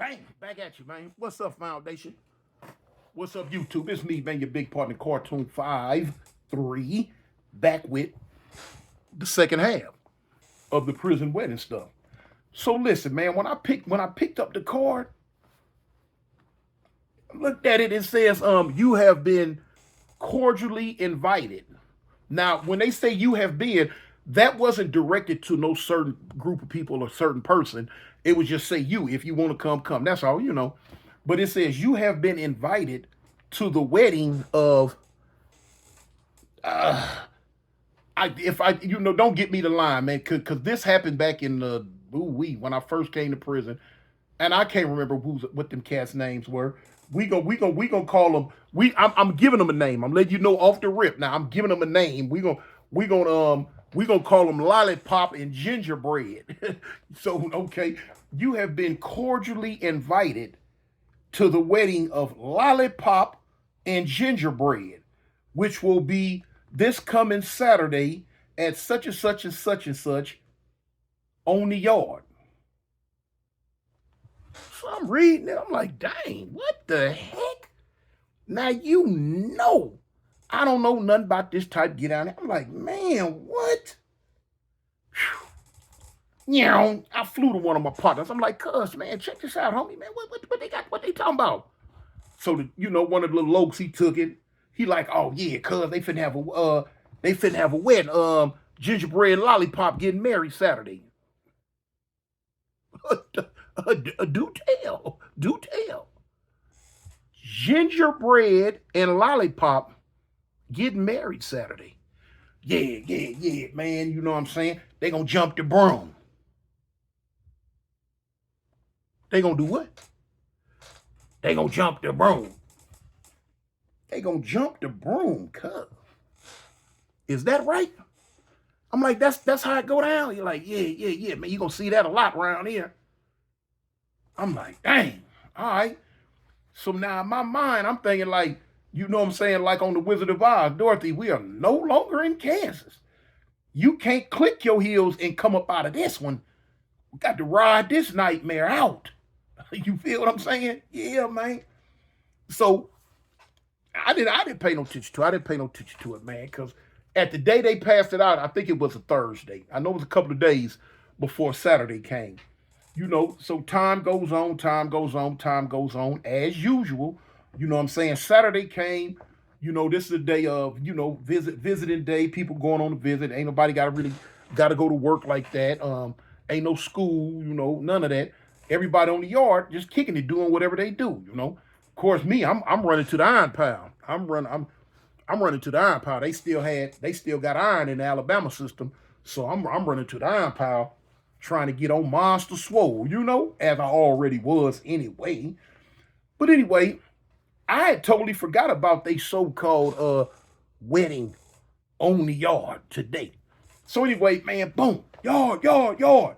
Bang, back at you, man. What's up, Foundation? What's up, YouTube? It's me, man, your big partner, Cartoon 5-3, back with the second half of the prison wedding stuff. So listen, man, when I picked up the card, looked at it, it says, you have been cordially invited. Now, when they say you have been, that wasn't directed to no certain group of people or certain person. It would just say you. If you want to come, come. That's all. But it says you have been invited to the wedding of. Don't get me the line, man, because this happened back in the when I first came to prison, and I can't remember what them cats' names were. We gonna call them. I'm giving them a name. I'm letting you know off the rip. Now I'm giving them a name. We gonna call them Lollipop and Gingerbread. So okay, you have been cordially invited to the wedding of Lollipop and Gingerbread, which will be this coming Saturday at such and such and such and such on the yard. So I'm reading it. I'm like, dang, what the heck? Now I don't know nothing about this type. Get out there. I'm like, man, what? I flew to one of my partners. I'm like, cuz, man, check this out, homie, man. What they got? What they talking about? So one of the little lokes, he took it. He like, oh yeah, cuz they finna have a wedding. Gingerbread and Lollipop getting married Saturday. Do tell. Gingerbread and Lollipop getting married Saturday. Yeah, man. You know what I'm saying? They gonna jump the broom. They gonna do what? They gonna jump the broom. They gonna jump the broom, cuz. Is that right? I'm like, that's how it go down. You're like, yeah, man. You gonna see that a lot around here. I'm like, dang. All right. So now in my mind, I'm thinking like, you know what I'm saying? Like on the Wizard of Oz, Dorothy, we are no longer in Kansas. You can't click your heels and come up out of this one. We got to ride this nightmare out. You feel what I'm saying? Yeah, man. So I didn't pay no attention to it. I didn't pay no attention to it, man, because at the day they passed it out, I think it was a Thursday. I know it was a couple of days before Saturday came. So time goes on, as usual. You know what I'm saying? Saturday came. This is a day of, visiting day. People going on a visit. Ain't nobody got to go to work like that. Ain't no school, none of that. Everybody on the yard just kicking it, doing whatever they do, Of course, me, I'm running to the iron pile. I'm running to the iron pile. They still got iron in the Alabama system. So I'm running to the iron pile, trying to get on Monster Swole, as I already was anyway. But anyway, I had totally forgot about they so-called wedding on the yard today. So anyway, man, boom, yard.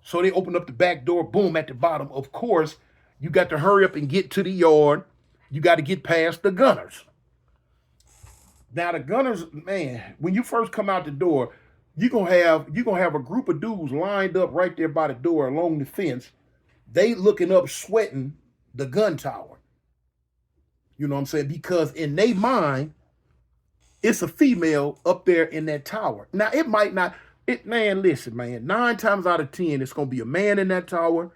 So they opened up the back door, boom, at the bottom. Of course, you got to hurry up and get to the yard. You got to get past the gunners. Now the gunners, man, when you first come out the door, you're gonna have a group of dudes lined up right there by the door along the fence. They looking up, sweating the gun tower. You know what I'm saying? Because in their mind, it's a female up there in that tower. Now it might not. Man, listen, man. 9 times out of 10, it's gonna be a man in that tower,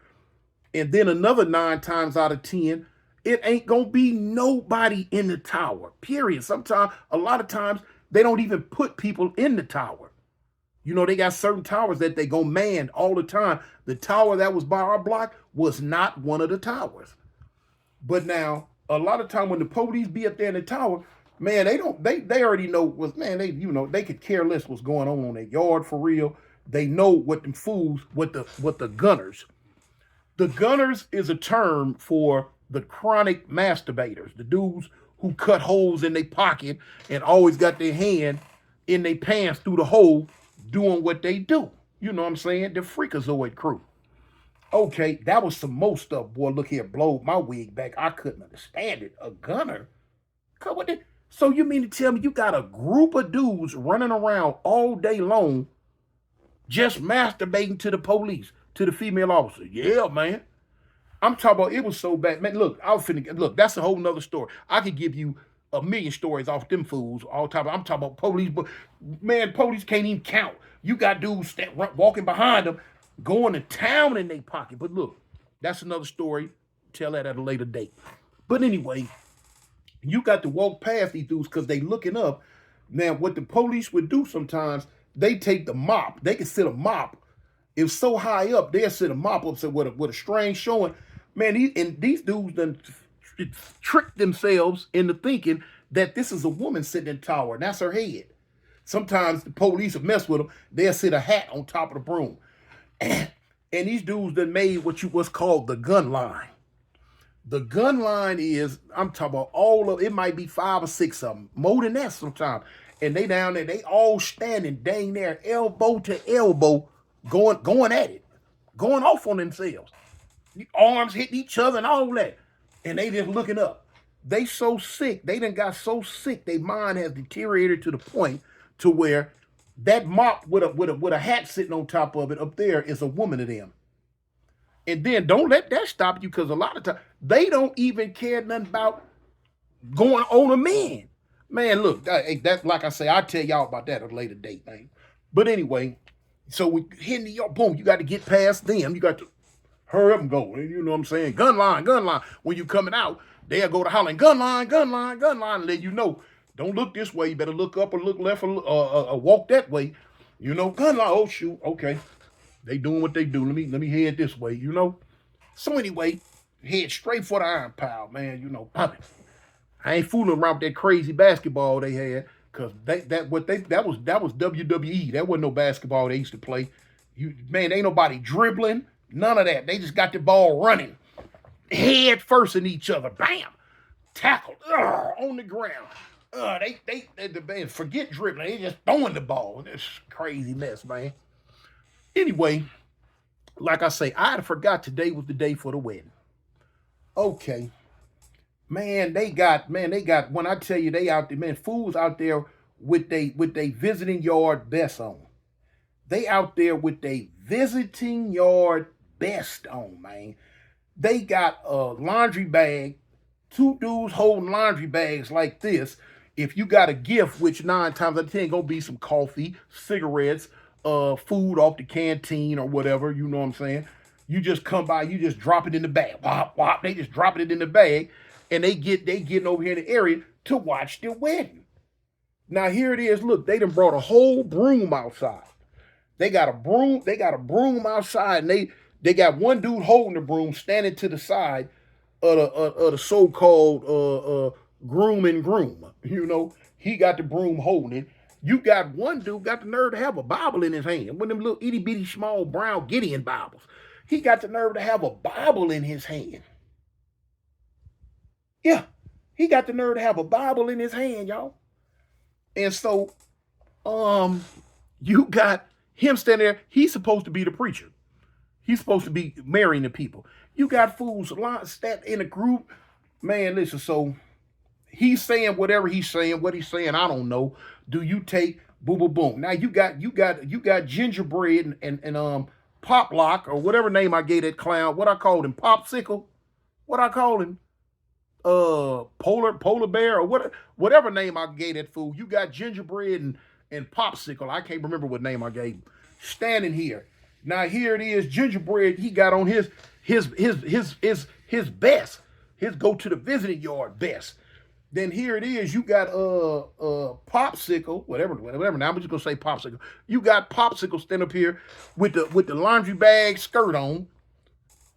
and then another 9 times out of 10, it ain't gonna be nobody in the tower. Period. A lot of times, they don't even put people in the tower. They got certain towers that they go man all the time. The tower that was by our block was not one of the towers. But now, a lot of time when the police be up there in the tower, man, they already know they could care less what's going on their yard for real. They know what them fools, what the gunners. The gunners is a term for the chronic masturbators, the dudes who cut holes in their pocket and always got their hand in their pants through the hole doing what they do. You know what I'm saying? The Freakazoid crew. Okay, that was some more stuff. Boy, look here, blowed my wig back. I couldn't understand it. A gunner? So you mean to tell me you got a group of dudes running around all day long just masturbating to the police, to the female officer? Yeah, man. I'm talking about it was so bad. Man, look, look, that's a whole nother story. I could give you a million stories off them fools all the time. I'm talking about police, but man, police can't even count. You got dudes walking behind them, going to town in their pocket. But look, that's another story. Tell that at a later date. But anyway, you got to walk past these dudes because they looking up. Now, what the police would do sometimes, they take the mop. They can sit a mop. If so high up, they'll sit a mop up so with a string showing. Man, these dudes done tricked themselves into thinking that this is a woman sitting in the tower, and that's her head. Sometimes the police will mess with them. They'll sit a hat on top of the broom. And these dudes done made what's called the gun line. The gun line is, I'm talking about all of it, might be 5 or 6 of them, more than that sometimes. And they down there, they all standing dang near elbow to elbow, going at it, going off on themselves. The arms hitting each other and all that. And they just looking up. They so sick, they done got so sick, their mind has deteriorated to the point to where that mop with a hat sitting on top of it up there is a woman to them. And then don't let that stop you, because a lot of times they don't even care nothing about going on a man. Man, look, that's like I say, I'll tell y'all about that at a later date, man. But anyway, so we hitting the boom, you got to get past them. You got to hurry up and go. You know what I'm saying? Gun line, gun line. When you coming out, they'll go to hollering, gun line, gun line, gun line, and let you know, don't look this way. You better look up or look left or walk that way. You know, gun line. Oh shoot, okay. They doing what they do. Let me head this way, you know. So anyway, head straight for the iron pile, man. You know, pumping. I ain't fooling around with that crazy basketball they had, cause that was WWE. That wasn't no basketball they used to play. Man, ain't nobody dribbling, none of that. They just got the ball running, head first in each other, bam, tackled on the ground. They forget dribbling. They just throwing the ball. This crazy mess, man. Anyway, like I say, I forgot today was the day for the wedding. Okay. Man, they got, when I tell you they out there, man, fools out there with they visiting yard best on. They out there with they visiting yard best on, man. They got a laundry bag, 2 dudes holding laundry bags like this. If you got a gift, which 9 times out of 10 gonna be some coffee, cigarettes, food off the canteen or whatever, you know what I'm saying? You just come by, you just drop it in the bag. Wop, wop, they just drop it in the bag, and they getting over here in the area to watch the wedding. Now here it is, look, they done brought a whole broom outside. They got a broom outside, and they got one dude holding the broom standing to the side of the so-called groom and groom. You know, he got the broom holding it. You got one dude got the nerve to have a Bible in his hand. One of them little itty bitty small brown Gideon Bibles. He got the nerve to have a Bible in his hand. Yeah, he got the nerve to have a Bible in his hand, y'all. And so, you got him standing there. He's supposed to be the preacher. He's supposed to be marrying the people. You got fools stand in a group. Man, listen, so he's saying whatever he's saying, what he's saying, I don't know. Do you take boom boom boom? Now you got gingerbread and pop lock or whatever name I gave that clown. What I called him, popsicle. What I called him, polar bear or whatever name I gave that fool. You got gingerbread and popsicle. I can't remember what name I gave him. Standing here. Now here it is, gingerbread. He got on his best. His go to the visiting yard best. Then here it is, you got popsicle, whatever. Now I'm just gonna say popsicle. You got popsicle standing up here with the laundry bag skirt on,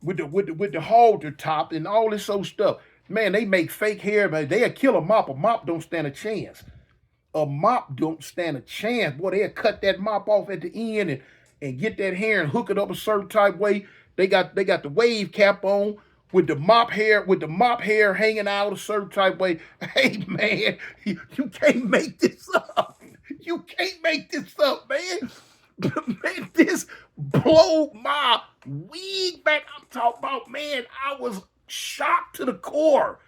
with the halter top and all this old stuff. Man, they make fake hair, man. They'll kill a mop. A mop don't stand a chance. A mop don't stand a chance. Boy, they'll cut that mop off at the end and get that hair and hook it up a certain type way. They got the wave cap on with the mop hair hanging out a certain type way. Hey man, you can't make this up. You can't make this up, man. Man, this blow my wig back. I'm talking about, man, I was shocked to the core.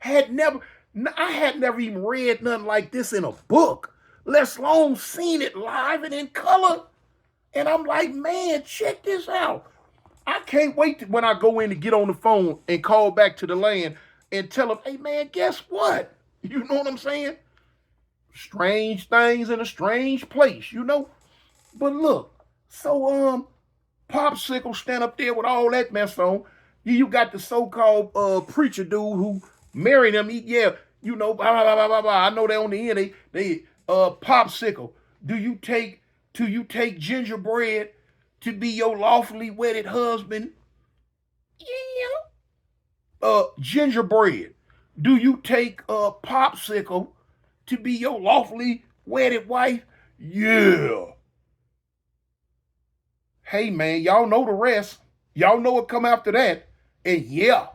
I had never even read nothing like this in a book, let alone seen it live and in color. And I'm like, man, check this out. I can't wait when I go in to get on the phone and call back to the land and tell them, hey man, guess what? You know what I'm saying? Strange things in a strange place, you know? But look, so Popsicle stand up there with all that mess on. You got the so-called preacher dude who married him. Yeah, you know, blah, blah, blah, blah, blah. I know they on the end, they Popsicle. Do you take gingerbread to be your lawfully wedded husband? Yeah. Gingerbread. Do you take Popsicle to be your lawfully wedded wife? Yeah. Hey man, y'all know the rest. Y'all know what come after that. And yeah,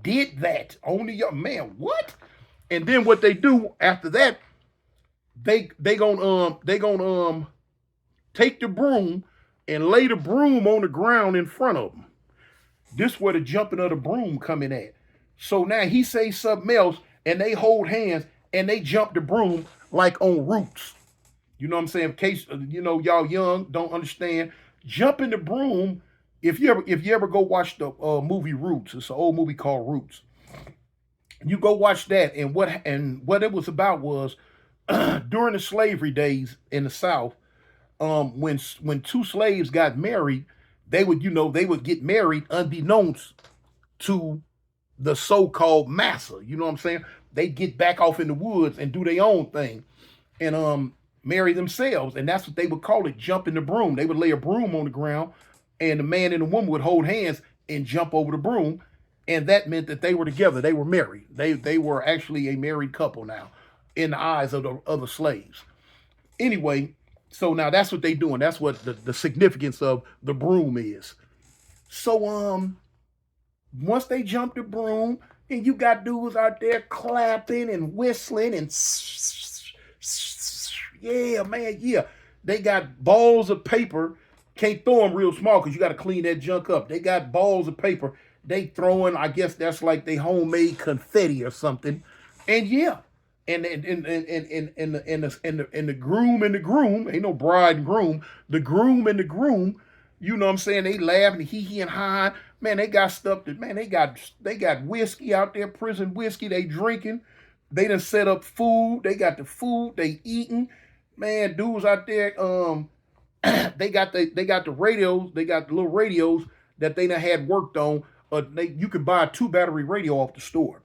did that. Only your man, what? And then what they do after that, they gonna take the broom and lay the broom on the ground in front of them. This where the jumping of the broom coming at. So now he say something else, and they hold hands and they jump the broom like on roots. You know what I'm saying? In case you know y'all young don't understand, jumping the broom. If you ever go watch the movie Roots, it's an old movie called Roots. You go watch that, and what it was about was during the slavery days in the South, when two slaves got married, they would get married unbeknownst to the so-called massa. You know what I'm saying? They get back off in the woods and do their own thing, and marry themselves, and that's what they would call it, jumping the broom. They would lay a broom on the ground, and the man and the woman would hold hands and jump over the broom, and that meant that they were together. They were married. They were actually a married couple now, in the eyes of the other slaves. Anyway, so now that's what they doing. That's what the significance of the broom is. So once they jump the broom, and you got dudes out there clapping and whistling and yeah, man, yeah. They got balls of paper. Can't throw them real small because you got to clean that junk up. They got balls of paper. They throwing, I guess that's like they homemade confetti or something. And yeah, and the groom and the groom, ain't no bride and groom. The groom and the groom, you know what I'm saying? They laughing, hee and high. Man, they got stuff that they got whiskey out there, prison whiskey. They drinking. They done set up food. They got the food. They eating. Man, dudes out there, they got the radios. They got the little radios that they done had worked on. You can buy a 2-battery radio off the store.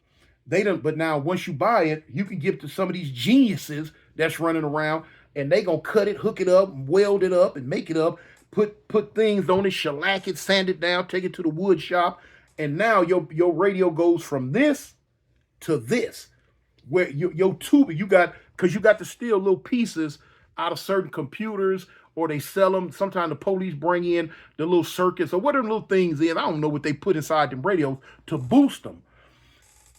But now once you buy it, you can give it to some of these geniuses that's running around, and they gonna cut it, hook it up, weld it up, and make it up. Put things on it, shellac it, sand it down, take it to the wood shop, and now your radio goes from this to this. Where your tube you got, because you got to steal little pieces out of certain computers, or they sell them. Sometimes the police bring in the little circuits or whatever little things is. I don't know what they put inside them radios to boost them.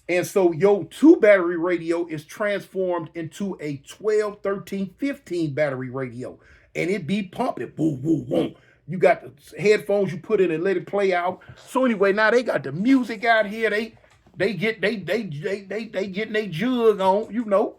And so your 2-battery radio is transformed into a 12, 13, 15 battery radio. And it be pumping. Boom, boom, boom. You got the headphones you put in and let it play out. So anyway, now they got the music out here. They getting their jug on, you know.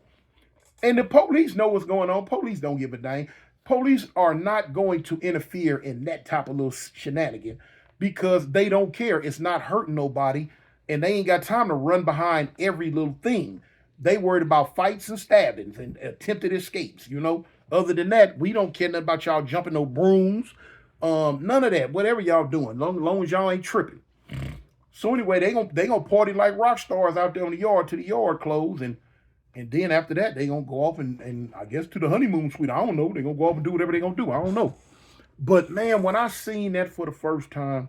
And the police know what's going on. Police don't give a dang. Police are not going to interfere in that type of little shenanigan because they don't care. It's not hurting nobody, and they ain't got time to run behind every little thing. They worried about fights and stabbings and attempted escapes, you know. Other than that, we don't care nothing about y'all jumping no brooms. None of that. Whatever y'all doing, long as y'all ain't tripping. So anyway, they gonna party like rock stars out there on the yard till the yard close, and then after that they gonna go off and I guess to the honeymoon suite. I don't know. They gonna go off and do whatever they gonna do. I don't know. But man, when I seen that for the first time,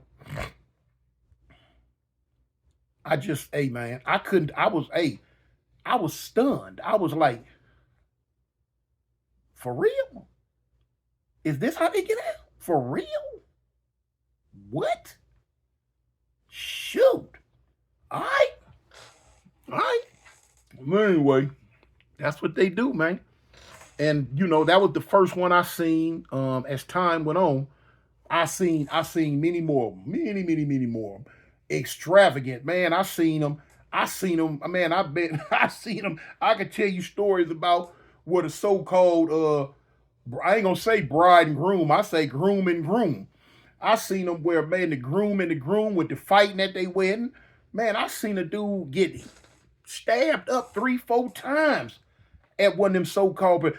I just, hey man, I was stunned. I was like, for real? Is this how they get out? For real? What? Shoot. All right. All right. Well, anyway, that's what they do, man. And you know, that was the first one I seen. As time went on, I seen many more, many more. Extravagant, man. I seen them. Man, I bet I seen them. I could tell you stories about what a so-called I ain't gonna say bride and groom. I say groom and groom. I seen them where, man, the groom and the groom with the fighting at their wedding. Man, I seen a dude get stabbed up 3-4 times at one of them so-called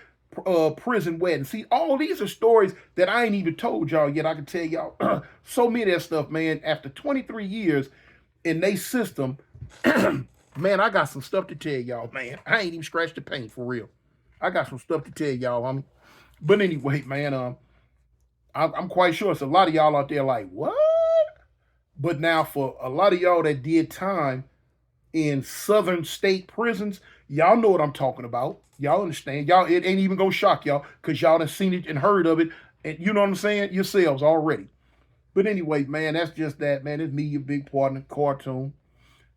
prison weddings. See, all these are stories that I ain't even told y'all yet. I can tell y'all so many of that stuff, man. After 23 years in they system, man, I got some stuff to tell y'all, man. I ain't even scratched the paint for real. I got some stuff to tell y'all, homie. But anyway, man, I'm quite sure it's a lot of y'all out there like, what? But now for a lot of y'all that did time in southern state prisons, y'all know what I'm talking about. Y'all understand. Y'all, it ain't even gonna shock y'all because y'all done seen it and heard of it, and you know what I'm saying, yourselves already. But anyway, man, that's just that, man. It's me, your big partner, Cartoon.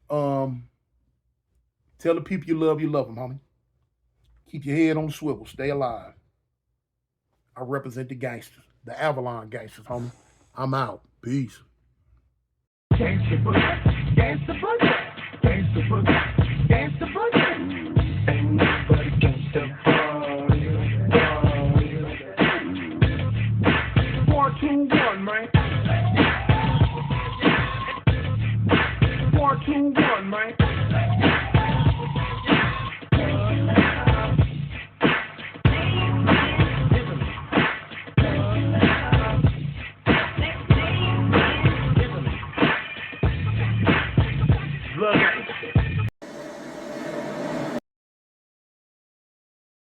Tell the people you love them, homie. Keep your head on the swivel. Stay alive. I represent the gangsters, the Avalon gangsters, homie. I'm out. Peace. Gangsta boogie, gangsta boogie, gangsta boogie, gangsta boogie. Ain't nobody gangsta party. 4-2-1, man. 4-2-1, man.